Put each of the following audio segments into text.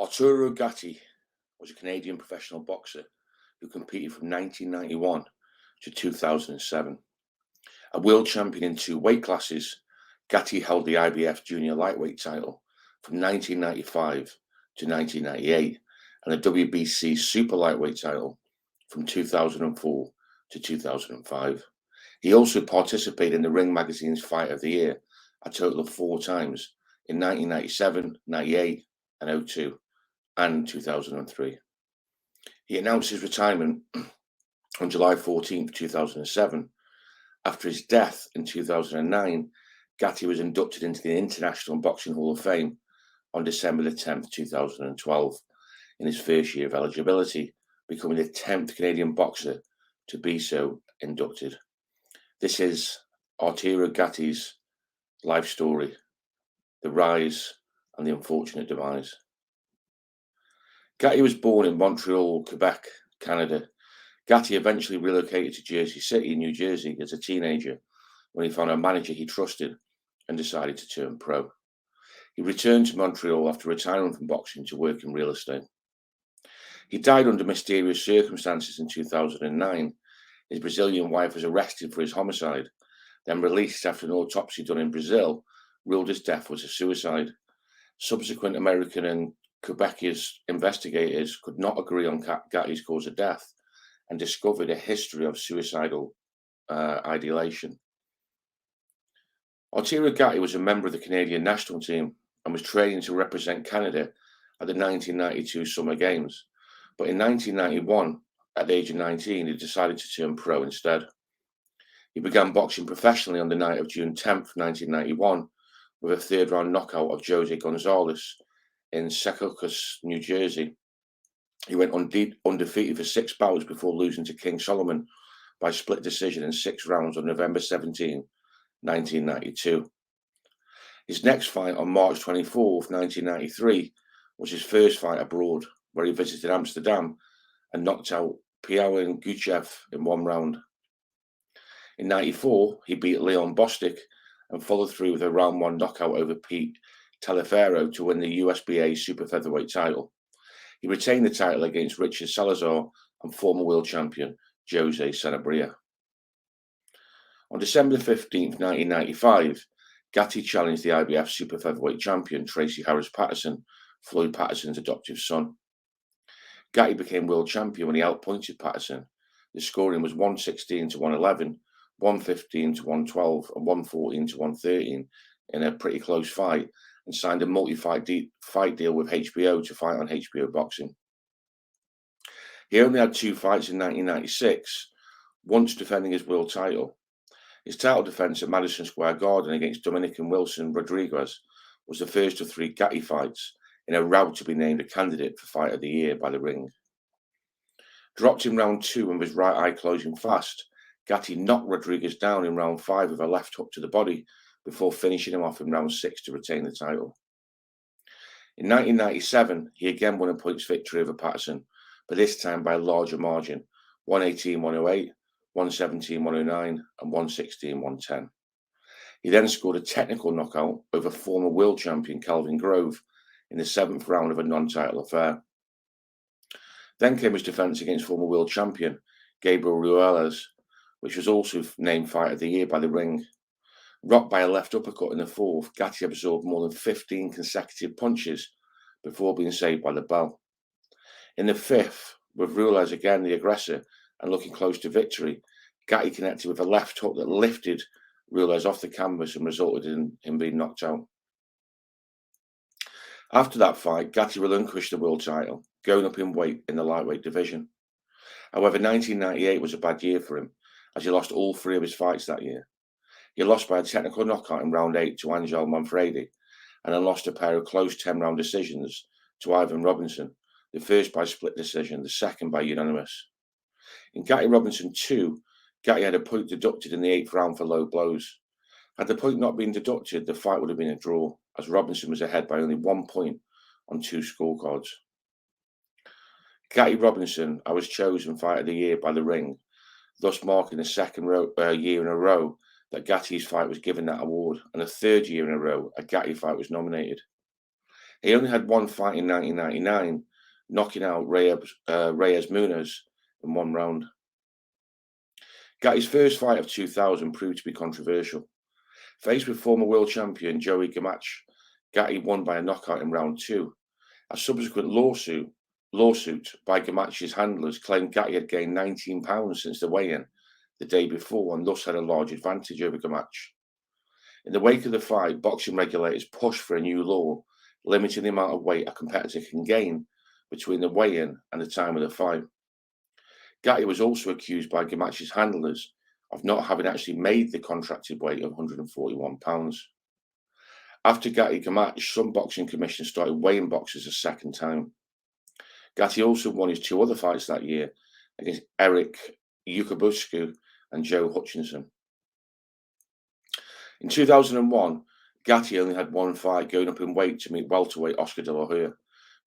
Arturo Gatti was a Canadian professional boxer who competed from 1991 to 2007. A world champion in two weight classes, Gatti held the IBF junior lightweight title from 1995 to 1998 and the WBC super lightweight title from 2004 to 2005. He also participated in the Ring magazine's Fight of the Year a total of 4 times in 1997, 98 and 02 and 2003. He announced his retirement on July 14, 2007. After his death in 2009, Gatti was inducted into the International Boxing Hall of Fame on December 10, 2012, in his first year of eligibility, becoming the 10th Canadian boxer to be so inducted. This is Arturo Gatti's life story, the rise and the unfortunate demise. Gatti was born in Montreal, Quebec, Canada. Gatti eventually relocated to Jersey City, New Jersey, as a teenager when he found a manager he trusted and decided to turn pro. He returned to Montreal after retiring from boxing to work in real estate. He died under mysterious circumstances in 2009. His Brazilian wife was arrested for his homicide, then released after an autopsy done in Brazil ruled his death was a suicide. Subsequent American and Quebec investigators could not agree on Gatti's cause of death and discovered a history of suicidal ideation. Arturo Gatti was a member of the Canadian national team and was training to represent Canada at the 1992 Summer Games. But in 1991, at the age of 19, he decided to turn pro instead. He began boxing professionally on the night of June 10th, 1991, with a third-round knockout of Jose Gonzalez in Secaucus, New Jersey. He went undefeated for 6 bouts before losing to King Solomon by split decision in 6 rounds on November 17, 1992. His next fight on March 24, 1993, was his first fight abroad, where he visited Amsterdam and knocked out Piotr Guchev in 1 round. In 94, he beat Leon Bostic and followed through with a round 1 knockout over Pete Taliaferro to win the USBA super featherweight title. He retained the title against Richard Salazar and former world champion Jose Sanabria. On December 15, 1995, Gatti challenged the IBF super featherweight champion Tracy Harris Patterson, Floyd Patterson's adoptive son. Gatti became world champion when he outpointed Patterson. The scoring was 116 to 111, 115 to 112, and 114 to 113 in a pretty close fight, and signed a multi-fight fight deal with HBO to fight on HBO Boxing. He only had 2 fights in 1996, once defending his world title. His title defense at Madison Square Garden against Dominican Wilson Rodriguez was the first of 3 Gatti fights in a route to be named a candidate for Fight of the Year by the Ring. Dropped in round 2 and with his right eye closing fast, Gatti knocked Rodriguez down in round 5 with a left hook to the body before finishing him off in round 6 to retain the title. In 1997, he again won a points victory over Patterson, but this time by a larger margin, 118-108, 117-109, and 116-110. He then scored a technical knockout over former world champion Calvin Grove in the 7th round of a non-title affair. Then came his defense against former world champion Gabriel Ruelas, which was also named Fight of the Year by the Ring. Rocked by a left uppercut in the 4th, Gatti absorbed more than 15 consecutive punches before being saved by the bell. In the 5th, with Ruelas again the aggressor and looking close to victory, Gatti connected with a left hook that lifted Ruelas off the canvas and resulted in him being knocked out. After that fight, Gatti relinquished the world title, going up in weight in the lightweight division. However, 1998 was a bad year for him, as he lost all 3 of his fights that year. He lost by a technical knockout in round 8 to Angel Manfredi, and then lost a pair of close 10-round decisions to Ivan Robinson, the first by split decision, the second by unanimous. In Gatti Robinson 2, Gatti had a point deducted in the 8th round for low blows. Had the point not been deducted, the fight would have been a draw, as Robinson was ahead by only 1 point on 2 scorecards. Gatti Robinson, I was chosen Fight of the Year by the Ring, thus marking the 2nd year in a row that Gatti's fight was given that award, and the 3rd year in a row a Gatti fight was nominated. He only had one fight in 1999, knocking out Reyes Munoz in one round. Gatti's first fight of 2000 proved to be controversial. Faced with former world champion Joey Gamache, Gatti won by a knockout in round 2. A subsequent lawsuit by Gamache's handlers claimed Gatti had gained 19 pounds since the weigh-in the day before and thus had a large advantage over Gamache. In the wake of the fight, boxing regulators pushed for a new law limiting the amount of weight a competitor can gain between the weigh-in and the time of the fight. Gatti was also accused by Gamache's handlers of not having actually made the contracted weight of 141 pounds. After Gatti Gamache, some boxing commissions started weighing boxers a second time. Gatti also won his 2 other fights that year against Eric Yukabusku and Joe Hutchinson. In 2001, Gatti only had one fight, going up in weight to meet welterweight Oscar De La Hoya,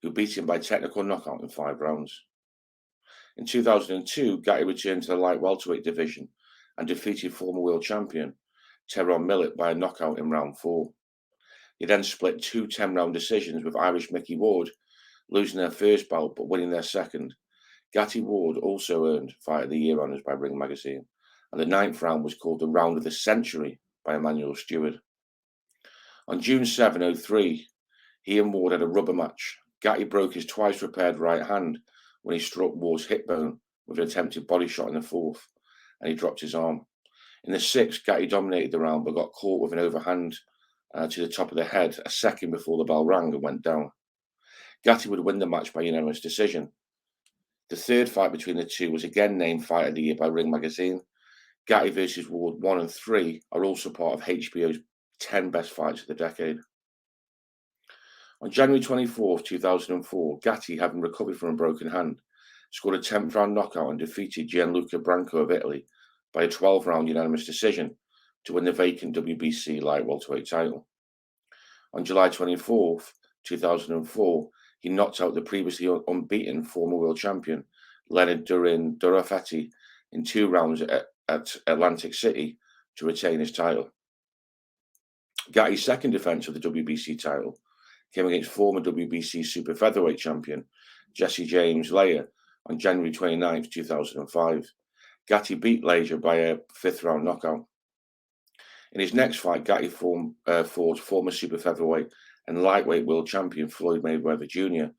who beat him by technical knockout in 5 rounds. In 2002, Gatti returned to the light welterweight division and defeated former world champion Tyrone Millett by a knockout in round 4. He then split 2 10-round decisions with Irish Mickey Ward, losing their first bout but winning their second. Gatti Ward also earned Fight of the Year honours by Ring Magazine, and the 9th round was called the Round of the Century by Emmanuel Stewart. On June 7, 2003, he and Ward had a rubber match. Gatti broke his twice repaired right hand when he struck Ward's hip bone with an attempted body shot in the 4th, and he dropped his arm. In the 6th, Gatti dominated the round but got caught with an overhand to the top of the head a second before the bell rang and went down. Gatti would win the match by unanimous decision. The 3rd fight between the two was again named Fight of the Year by Ring Magazine. Gatti versus Ward 1 and 3 are also part of HBO's 10 Best Fights of the Decade. On January 24, 2004, Gatti, having recovered from a broken hand, scored a 10th round knockout and defeated Gianluca Branco of Italy by a 12-round unanimous decision to win the vacant WBC light welterweight title. On July 24, 2004, he knocked out the previously unbeaten former world champion Leonard Durin Dorofetti in 2 rounds at Atlantic City to retain his title. Gatti's second defense of the WBC title came against former WBC super featherweight champion Jesse James Leyer on January 29, 2005. Gatti beat Leyer by a 5th round knockout. In his next fight, Gatti fought former super featherweight and lightweight world champion Floyd Mayweather Jr.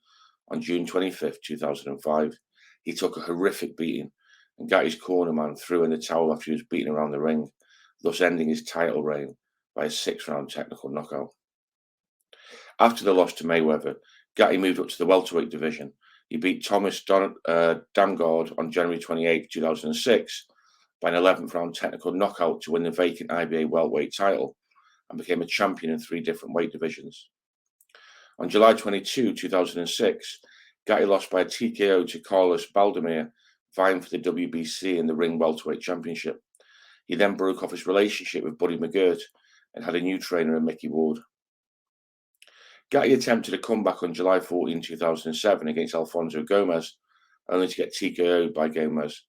on June 25, 2005. He took a horrific beating, and Gatti's cornerman threw in the towel after he was beaten around the ring, thus ending his title reign by a 6-round technical knockout. After the loss to Mayweather, Gatti moved up to the welterweight division. He beat Thomas Damgard on January 28, 2006 by an 11th round technical knockout to win the vacant IBA welterweight title and became a champion in 3 different weight divisions. On July 22, 2006, Gatti lost by a TKO to Carlos Baldomir, vying for the WBC and the Ring Welterweight Championship. He then broke off his relationship with Buddy McGirt and had a new trainer in Mickey Ward. Gatti attempted a comeback on July 14, 2007 against Alfonso Gomez, only to get TKO'd by Gomez.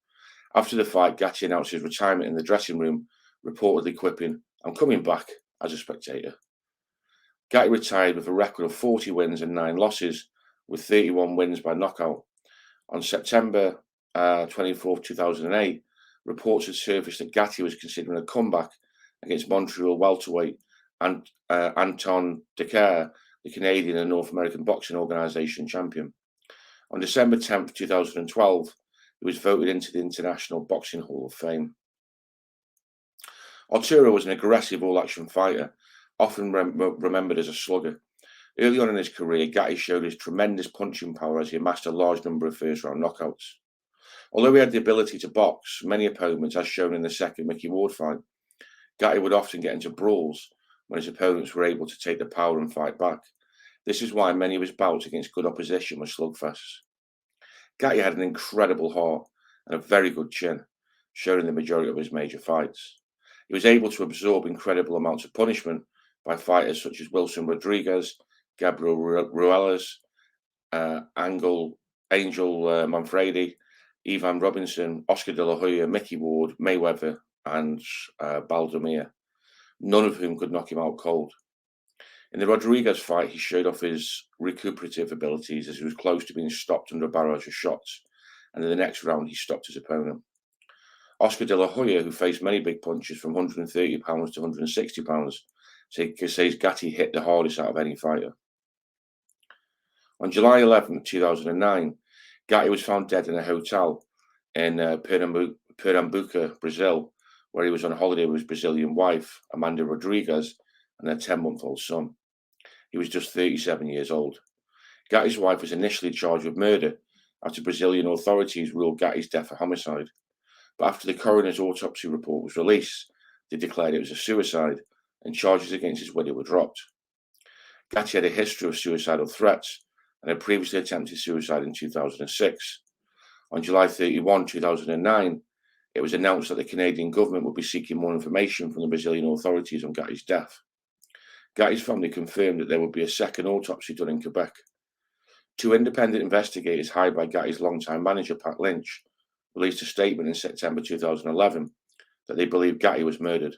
After the fight, Gatti announced his retirement in the dressing room, reportedly quipping, "I'm coming back as a spectator." Gatti retired with a record of 40 wins and 9 losses, with 31 wins by knockout. On September 24, 2008, reports had surfaced that Gatti was considering a comeback against Montreal welterweight and Anton Decaire, the Canadian and North American Boxing Organization champion. On December 10, 2012, he was voted into the International Boxing Hall of Fame. Arturo was an aggressive all-action fighter, often remembered as a slugger. Early on in his career, Gatti showed his tremendous punching power as he amassed a large number of first-round knockouts. Although he had the ability to box, many opponents, as shown in the second Mickey Ward fight, Gatti would often get into brawls when his opponents were able to take the power and fight back. This is why many of his bouts against good opposition were slugfests. Gatti had an incredible heart and a very good chin, shown in the majority of his major fights. He was able to absorb incredible amounts of punishment by fighters such as Wilson Rodriguez, Gabriel Ruelas, Angel Manfredi, Ivan Robinson, Oscar De La Hoya, Mickey Ward, Mayweather, and Baldomir, none of whom could knock him out cold. In the Rodriguez fight, he showed off his recuperative abilities as he was close to being stopped under a barrage of shots, and in the next round he stopped his opponent. Oscar De La Hoya, who faced many big punches from 130 pounds to 160 pounds, says Gatti hit the hardest out of any fighter. On July 11, 2009, Gatti was found dead in a hotel in Pernambuco, Brazil, where he was on holiday with his Brazilian wife, Amanda Rodriguez, and their 10-month-old son. He was just 37 years old. Gatti's wife was initially charged with murder after Brazilian authorities ruled Gatti's death a homicide. But after the coroner's autopsy report was released, they declared it was a suicide, and charges against his widow were dropped. Gatti had a history of suicidal threats and had previously attempted suicide in 2006. On July 31, 2009, it was announced that the Canadian government would be seeking more information from the Brazilian authorities on Gatti's death. Gatti's family confirmed that there would be a second autopsy done in Quebec. Two independent investigators hired by Gatti's longtime manager, Pat Lynch, released a statement in September 2011 that they believed Gatti was murdered.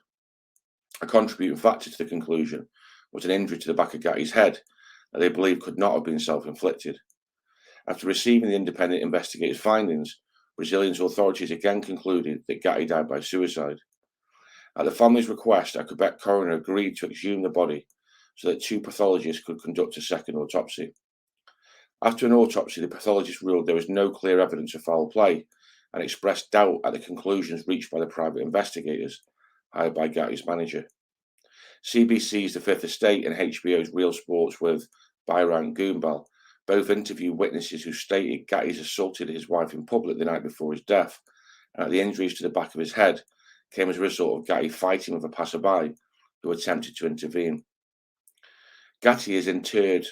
A contributing factor to the conclusion was an injury to the back of Gatti's head that they believed could not have been self-inflicted. After receiving the independent investigators' findings, Brazilian authorities again concluded that Gatti died by suicide. At the family's request, a Quebec coroner agreed to exhume the body so that two pathologists could conduct a second autopsy. After an autopsy, the pathologist ruled there was no clear evidence of foul play and expressed doubt at the conclusions reached by the private investigators hired by Gatti's manager. CBC's The Fifth Estate and HBO's Real Sports with Byron Goombal both interviewed witnesses who stated Gatti's assaulted his wife in public the night before his death, and that the injuries to the back of his head came as a result of Gatti fighting with a passerby who attempted to intervene. Gatti is interred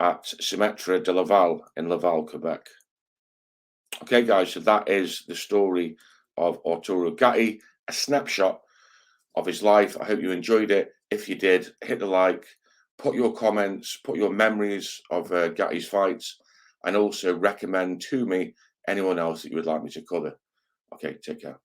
at Cimetière de Laval in Laval, Quebec. Okay, guys, so that is the story of Arturo Gatti, a snapshot of his life. I hope you enjoyed it. If you did, hit the like, put your comments, put your memories of Gatti's fights, and also recommend to me anyone else that you would like me to cover. Okay, take care.